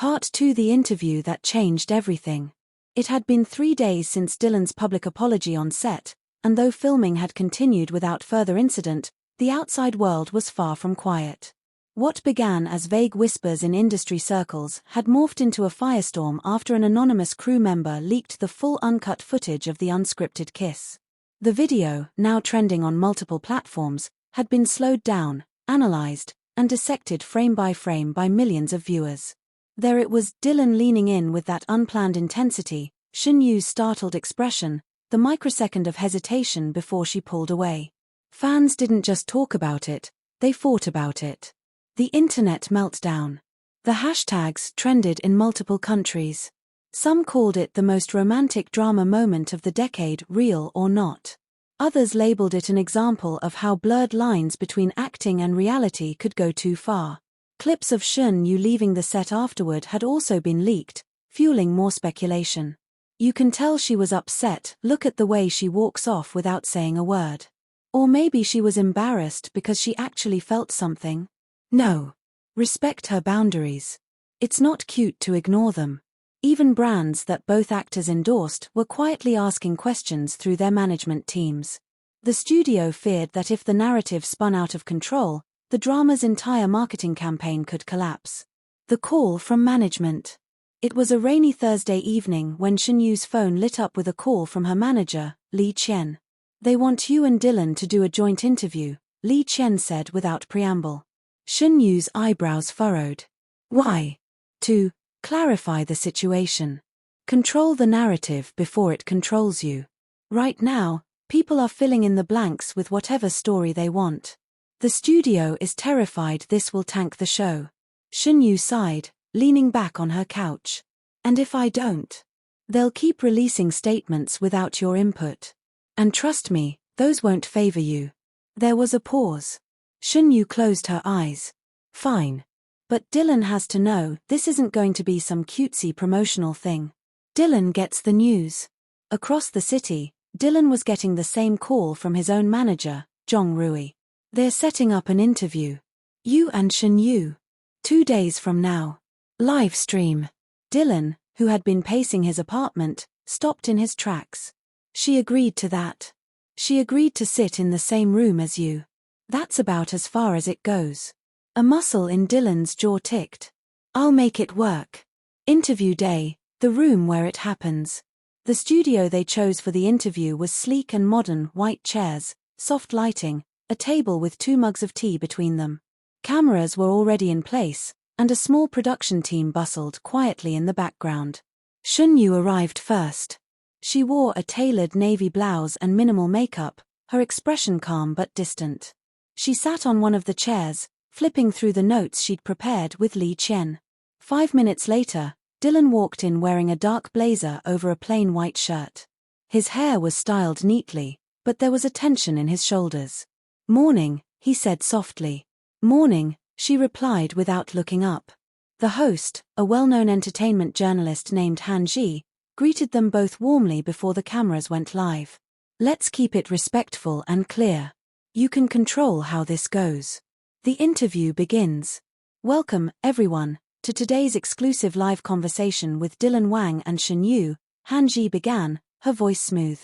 Part 2: The interview that changed everything. It had been 3 days since Dylan's public apology on set, and though filming had continued without further incident, the outside world was far from quiet. What began as vague whispers in industry circles had morphed into a firestorm after an anonymous crew member leaked the full uncut footage of the unscripted kiss. The video, now trending on multiple platforms, had been slowed down, analyzed, and dissected frame by millions of viewers. There it was, Dylan leaning in with that unplanned intensity, Shen Yue's startled expression, the microsecond of hesitation before she pulled away. Fans didn't just talk about it, they fought about it. The internet meltdown. The hashtags trended in multiple countries. Some called it the most romantic drama moment of the decade, real or not. Others labeled it an example of how blurred lines between acting and reality could go too far. Clips of Shen Yue leaving the set afterward had also been leaked, fueling more speculation. You can tell she was upset, look at the way she walks off without saying a word. Or maybe she was embarrassed because she actually felt something. No. Respect her boundaries. It's not cute to ignore them. Even brands that both actors endorsed were quietly asking questions through their management teams. The studio feared that if the narrative spun out of control, the drama's entire marketing campaign could collapse. The call from management. It was a rainy Thursday evening when Shen Yue's phone lit up with a call from her manager, Li Qian. "They want you and Dylan to do a joint interview," Li Qian said without preamble. Shen Yue's eyebrows furrowed. "Why?" "To clarify the situation. Control the narrative before it controls you. Right now, people are filling in the blanks with whatever story they want. The studio is terrified this will tank the show." Shen Yue sighed, leaning back on her couch. "And if I don't? They'll keep releasing statements without your input. And trust me, those won't favor you." There was a pause. Shen Yue closed her eyes. "Fine. But Dylan has to know this isn't going to be some cutesy promotional thing." Dylan gets the news. Across the city, Dylan was getting the same call from his own manager, Zhong Rui. "They're setting up an interview. You and Shen Yue. 2 days from now. Live stream." Dylan, who had been pacing his apartment, stopped in his tracks. "She agreed to that. She agreed to sit in the same room as you. That's about as far as it goes." A muscle in Dylan's jaw ticked. "I'll make it work." Interview day, the room where it happens. The studio they chose for the interview was sleek and modern, white chairs, soft lighting, a table with 2 mugs of tea between them. Cameras were already in place, and a small production team bustled quietly in the background. Shen Yue arrived first. She wore a tailored navy blouse and minimal makeup, her expression calm but distant. She sat on one of the chairs, flipping through the notes she'd prepared with Li Qian. 5 minutes later, Dylan walked in wearing a dark blazer over a plain white shirt. His hair was styled neatly, but there was a tension in his shoulders. "Morning," he said softly. "Morning," she replied without looking up. The host, a well-known entertainment journalist named Han Ji, greeted them both warmly before the cameras went live. "Let's keep it respectful and clear. You can control how this goes." The interview begins. "Welcome, everyone, to today's exclusive live conversation with Dylan Wang and Shen Yue," Han Ji began, her voice smooth.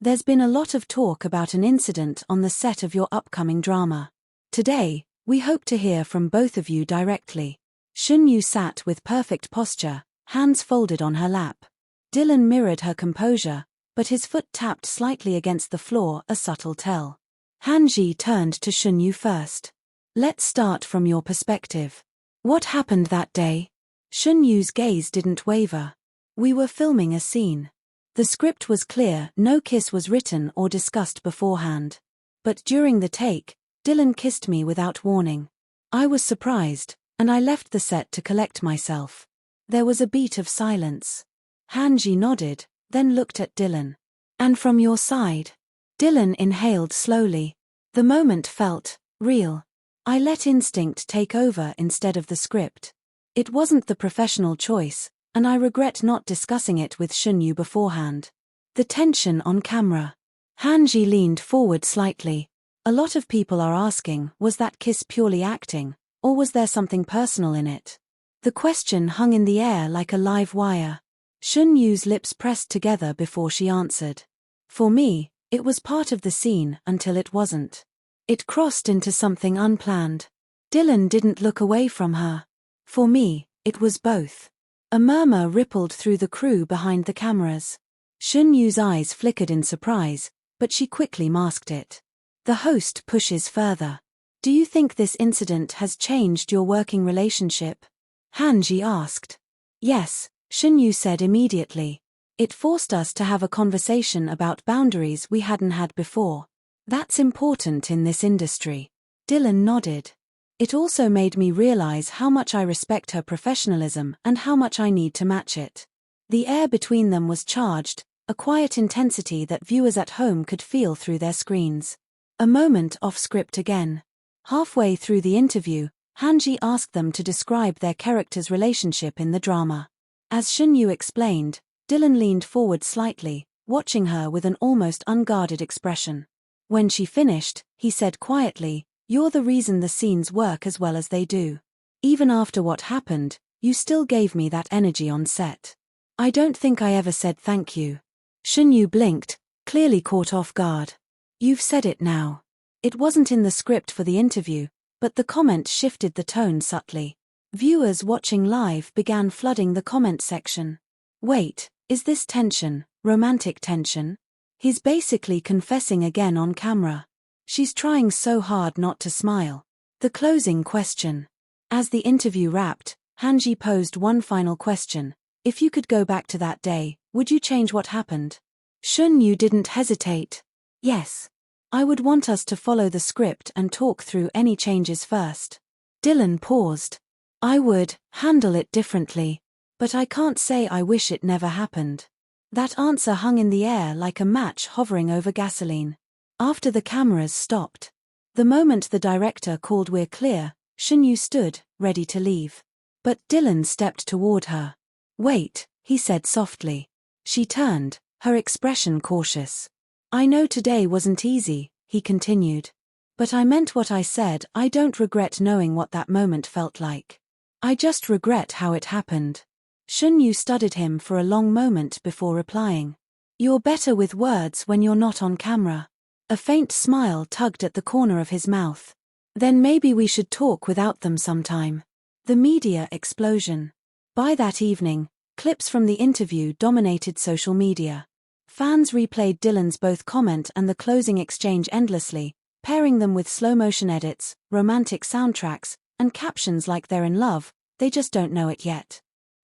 "There's been a lot of talk about an incident on the set of your upcoming drama. Today, we hope to hear from both of you directly." Shen Yue sat with perfect posture, hands folded on her lap. Dylan mirrored her composure, but his foot tapped slightly against the floor, a subtle tell. Han Ji turned to Shen Yue first. "Let's start from your perspective. What happened that day?" Shen Yue's gaze didn't waver. "We were filming a scene. The script was clear, no kiss was written or discussed beforehand. But during the take, Dylan kissed me without warning. I was surprised, and I left the set to collect myself." There was a beat of silence. Han Ji nodded, then looked at Dylan. "And from your side?" Dylan inhaled slowly. "The moment felt real. I let instinct take over instead of the script. It wasn't the professional choice, and I regret not discussing it with Shen Yue beforehand." The tension on camera. Han Ji leaned forward slightly. "A lot of people are asking, was that kiss purely acting, or was there something personal in it?" The question hung in the air like a live wire. Shen Yue's lips pressed together before she answered. For me, it was part of the scene until it wasn't. It crossed into something unplanned. Dylan didn't look away from her. For me, it was both. A murmur rippled through the crew behind the cameras. Shen Yue's eyes flickered in surprise, but she quickly masked it. The host pushes further. Do you think this incident has changed your working relationship? Han Ji asked. Yes, Shen Yue said immediately. It forced us to have a conversation about boundaries we hadn't had before. That's important in this industry. Dylan nodded. It also made me realize how much I respect her professionalism and how much I need to match it. The air between them was charged, a quiet intensity that viewers at home could feel through their screens. A moment off script again. Halfway through the interview, Han Ji asked them to describe their character's relationship in the drama. As Shen Yue explained, Dylan leaned forward slightly, watching her with an almost unguarded expression. When she finished, he said quietly, "You're the reason the scenes work as well as they do. Even after what happened, you still gave me that energy on set. I don't think I ever said thank you." Shen Yue blinked, clearly caught off guard. "You've said it now." It wasn't in the script for the interview, but the comment shifted the tone subtly. Viewers watching live began flooding the comment section. Wait, is this tension, romantic tension? He's basically confessing again on camera. She's trying so hard not to smile. The closing question. As the interview wrapped, Han Ji posed one final question. If you could go back to that day, would you change what happened? Shen Yue didn't hesitate. Yes. I would want us to follow the script and talk through any changes first. Dylan paused. I would handle it differently. But I can't say I wish it never happened. That answer hung in the air like a match hovering over gasoline. After the cameras stopped. The moment the director called "We're clear," Shen Yue stood, ready to leave. But Dylan stepped toward her. Wait, he said softly. She turned, her expression cautious. I know today wasn't easy, he continued. But I meant what I said. I don't regret knowing what that moment felt like. I just regret how it happened. Shen Yue studied him for a long moment before replying. You're better with words when you're not on camera. A faint smile tugged at the corner of his mouth. Then maybe we should talk without them sometime. The media explosion. By that evening, clips from the interview dominated social media. Fans replayed Dylan's both comment and the closing exchange endlessly, pairing them with slow-motion edits, romantic soundtracks, and captions like they're in love, they just don't know it yet.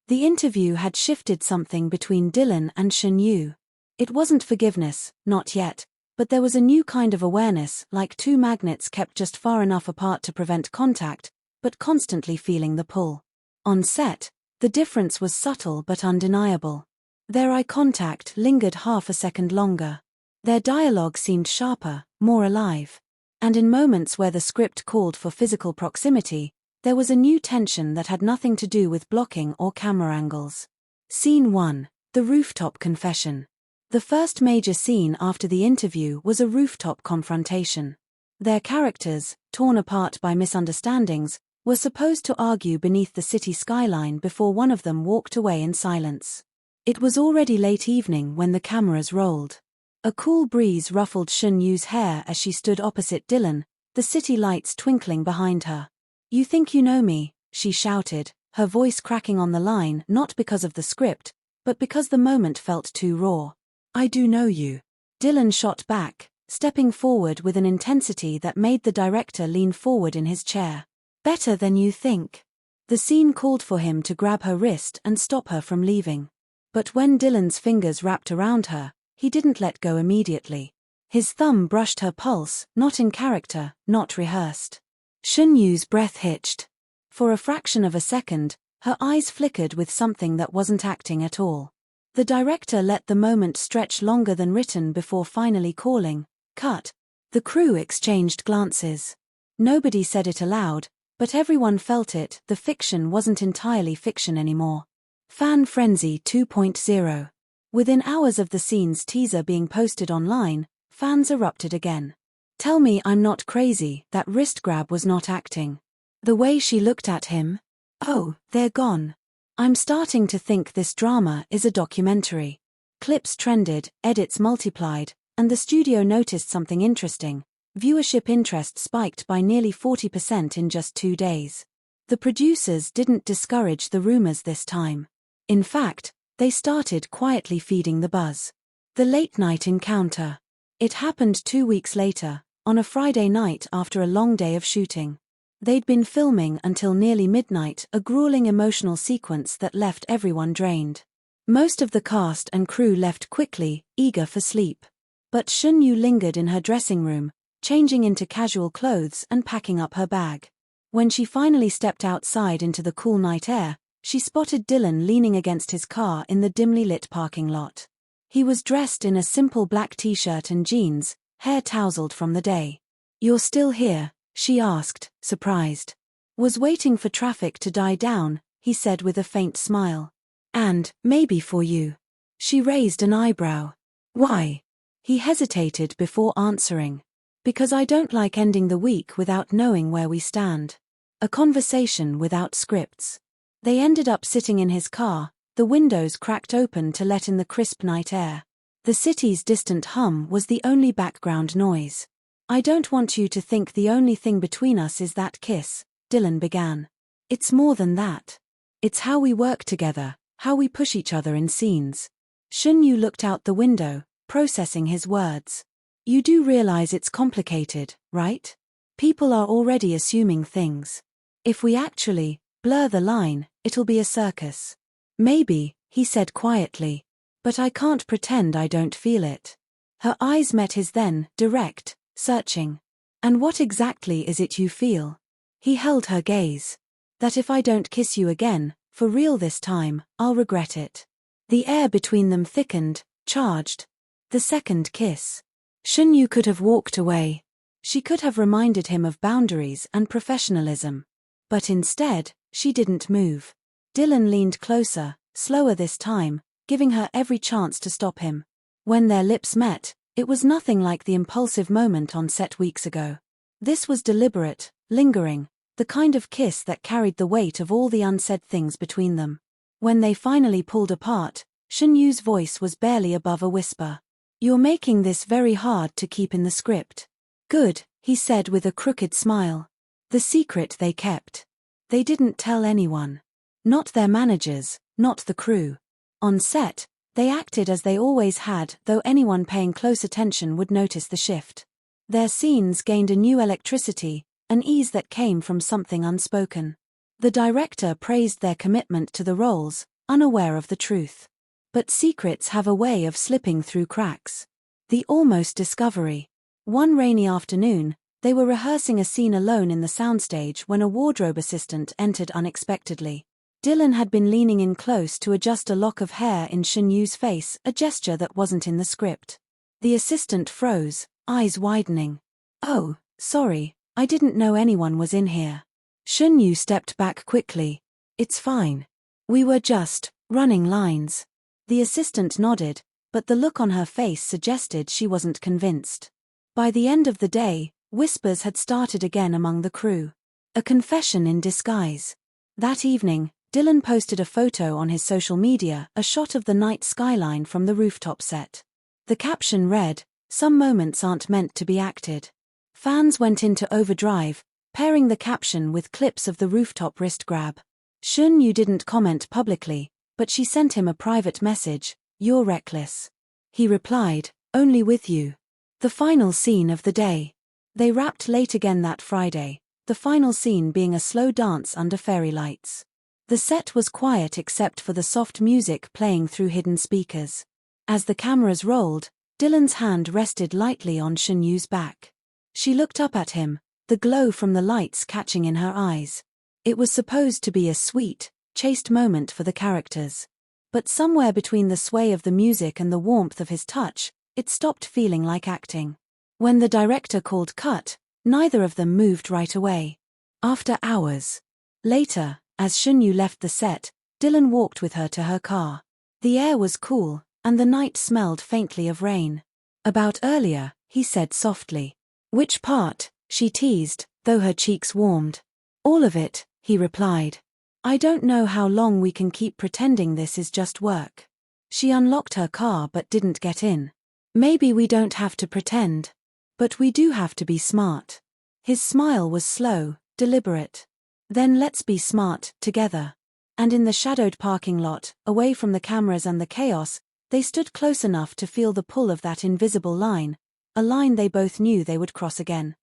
The interview had shifted something between Dylan and Shen Yue. It wasn't forgiveness, not yet, but there was a new kind of awareness, like two magnets kept just far enough apart to prevent contact, but constantly feeling the pull. On set, the difference was subtle but undeniable. Their eye contact lingered half a second longer. Their dialogue seemed sharper, more alive. And in moments where the script called for physical proximity, there was a new tension that had nothing to do with blocking or camera angles. Scene 1. The Rooftop Confession. The first major scene after the interview was a rooftop confrontation. Their characters, torn apart by misunderstandings, were supposed to argue beneath the city skyline before one of them walked away in silence. It was already late evening when the cameras rolled. A cool breeze ruffled Shen Yue's hair as she stood opposite Dylan, the city lights twinkling behind her. You think you know me, she shouted, her voice cracking on the line not because of the script, but because the moment felt too raw. I do know you. Dylan shot back, stepping forward with an intensity that made the director lean forward in his chair. Better than you think. The scene called for him to grab her wrist and stop her from leaving. But when Dylan's fingers wrapped around her, he didn't let go immediately. His thumb brushed her pulse, not in character, not rehearsed. Shen Yue's breath hitched. For a fraction of a second, her eyes flickered with something that wasn't acting at all. The director let the moment stretch longer than written before finally calling, "Cut." The crew exchanged glances. Nobody said it aloud, but everyone felt it. The fiction wasn't entirely fiction anymore. Fan Frenzy 2.0. Within hours of the scene's teaser being posted online, fans erupted again. Tell me I'm not crazy, that wrist grab was not acting. The way she looked at him. Oh, they're gone. I'm starting to think this drama is a documentary. Clips trended, edits multiplied, and the studio noticed something interesting. Viewership interest spiked by nearly 40% in just 2 days. The producers didn't discourage the rumors this time. In fact, they started quietly feeding the buzz. The late-night encounter. It happened 2 weeks later, on a Friday night after a long day of shooting. They'd been filming until nearly midnight, a grueling emotional sequence that left everyone drained. Most of the cast and crew left quickly, eager for sleep. But Shen Yue lingered in her dressing room, changing into casual clothes and packing up her bag. When she finally stepped outside into the cool night air, she spotted Dylan leaning against his car in the dimly lit parking lot. He was dressed in a simple black t-shirt and jeans, hair tousled from the day. "You're still here?" she asked, surprised. "Was waiting for traffic to die down," he said with a faint smile. "And, maybe for you." She raised an eyebrow. "Why?" He hesitated before answering. "Because I don't like ending the week without knowing where we stand." A conversation without scripts. They ended up sitting in his car, the windows cracked open to let in the crisp night air. The city's distant hum was the only background noise. "I don't want you to think the only thing between us is that kiss," Dylan began. "It's more than that. It's how we work together, how we push each other in scenes." Shen Yue looked out the window, processing his words. "You do realize it's complicated, right? People are already assuming things. If we actually blur the line, it'll be a circus." "Maybe," he said quietly. "But I can't pretend I don't feel it." Her eyes met his then, direct, searching. "And what exactly is it you feel?" He held her gaze. "That if I don't kiss you again, for real this time, I'll regret it." The air between them thickened, charged. The second kiss. Shen Yue could have walked away. She could have reminded him of boundaries and professionalism. But instead, she didn't move. Dylan leaned closer, slower this time, giving her every chance to stop him. When their lips met, it was nothing like the impulsive moment on set weeks ago. This was deliberate, lingering, the kind of kiss that carried the weight of all the unsaid things between them. When they finally pulled apart, Shen Yue's voice was barely above a whisper. "You're making this very hard to keep in the script." "Good," he said with a crooked smile. The secret they kept. They didn't tell anyone. Not their managers, not the crew. On set, they acted as they always had, though anyone paying close attention would notice the shift. Their scenes gained a new electricity, an ease that came from something unspoken. The director praised their commitment to the roles, unaware of the truth. But secrets have a way of slipping through cracks. The almost discovery. One rainy afternoon, they were rehearsing a scene alone in the soundstage when a wardrobe assistant entered unexpectedly. Dylan had been leaning in close to adjust a lock of hair in Shen Yue's face, a gesture that wasn't in the script. The assistant froze, eyes widening. "Oh, sorry, I didn't know anyone was in here." Shen Yue stepped back quickly. "It's fine. We were just running lines." The assistant nodded, but the look on her face suggested she wasn't convinced. By the end of the day, whispers had started again among the crew. A confession in disguise. That evening, Dylan posted a photo on his social media, a shot of the night skyline from the rooftop set. The caption read, "Some moments aren't meant to be acted." Fans went into overdrive, pairing the caption with clips of the rooftop wrist grab. Shen Yue didn't comment publicly, but she sent him a private message, "You're reckless." He replied, "Only with you." The final scene of the day. They wrapped late again that Friday, the final scene being a slow dance under fairy lights. The set was quiet except for the soft music playing through hidden speakers. As the cameras rolled, Dylan's hand rested lightly on Shen Yue's back. She looked up at him, the glow from the lights catching in her eyes. It was supposed to be a sweet, chaste moment for the characters. But somewhere between the sway of the music and the warmth of his touch, it stopped feeling like acting. When the director called cut, neither of them moved right away. After hours. Later, as Shen Yue left the set, Dylan walked with her to her car. The air was cool, and the night smelled faintly of rain. "About earlier," he said softly. "Which part?" she teased, though her cheeks warmed. "All of it," he replied. I don't know how long we can keep pretending this is just work. She unlocked her car but didn't get in. Maybe we don't have to pretend. But we do have to be smart. His smile was slow, deliberate. Then let's be smart, together. And in the shadowed parking lot, away from the cameras and the chaos, they stood close enough to feel the pull of that invisible line, a line they both knew they would cross again.